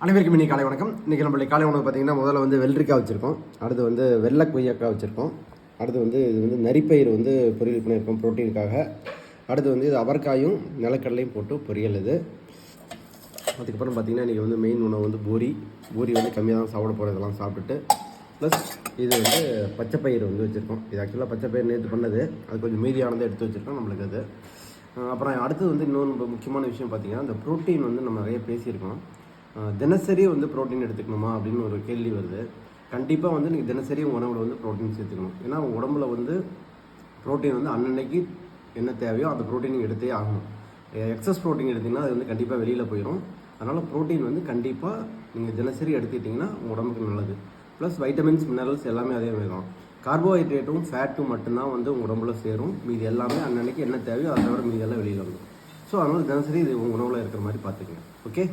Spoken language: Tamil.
அனைவருக்கும் இன்னைக்கு காலை வணக்கம். இன்றைக்கி நம்மளுடைய காலை உணவு பார்த்திங்கன்னா முதல்ல வந்து வெள்ளரிக்காய் வச்சுருக்கோம், அடுத்து வந்து வெள்ளை கொய்யாக்காய் வச்சுருக்கோம், அடுத்து வந்து இது வந்து நரிப்பயிர் வந்து பொரியல் பண்ணியிருக்கோம் ப்ரோட்டீனுக்காக, அடுத்து வந்து இது அவரைக்காயும் நிலக்கடலையும் போட்டு பொரியல். இது அதுக்கப்புறம் பார்த்திங்கன்னா இன்றைக்கி வந்து மெயின் உணவு வந்து பூரி வந்து கம்மியாக தான் சாப்பிட போகிறோம். இதெல்லாம் சாப்பிட்டுட்டு ப்ளஸ் இது வந்து பச்சைப்பயிர் வந்து வச்சுருக்கோம். இது ஆக்சுவலாக பச்சைப்பயிர் நேற்று பண்ணது, அது கொஞ்சம் மீதியானதை எடுத்து வச்சுருக்கோம் நம்மளுக்கு. அது அப்புறம் அடுத்தது வந்து இன்னொன்று முக்கியமான விஷயம் பார்த்திங்கன்னா, இந்த ப்ரோட்டீன் வந்து நம்ம நிறைய பேசியிருக்கோம். தினசரி வந்து ப்ரோட்டீன் எடுத்துக்கணுமா அப்படின்னு ஒரு கேள்வி வருது. கண்டிப்பாக வந்து நீங்கள் தினசரி உணவில் வந்து ப்ரோட்டீன் சேர்த்துக்கணும். ஏன்னா உடம்புல வந்து ப்ரோட்டீன் வந்து அன்னன்னைக்கு என்ன தேவையோ அந்த ப்ரோட்டீன் நீங்கள் எடுத்தே ஆகணும். எக்ஸஸ் ப்ரோட்டீன் எடுத்திங்கன்னா அது வந்து கண்டிப்பாக வெளியில் போயிடும். அதனால் ப்ரோட்டீன் வந்து கண்டிப்பாக நீங்கள் தினசரி எடுத்துக்கிட்டிங்கன்னா உங்கள் உடம்புக்கு நல்லது. ப்ளஸ் வைட்டமின்ஸ் மினரல்ஸ் எல்லாமே அதே மாதிரி தான். கார்போஹைட்ரேட்டும் ஃபேட்டும் மட்டும்தான் வந்து உங்கள் உடம்புல சேரும். மீதி எல்லாமே அன்னன்னைக்கு என்ன தேவையோ அதை தவிர மீதி எல்லாம் வெளியில் வந்துடும். ஸோ அதனால் தினசரி இது உங்கள் உணவில் இருக்கிற மாதிரி பார்த்துக்கங்க. ஓகே.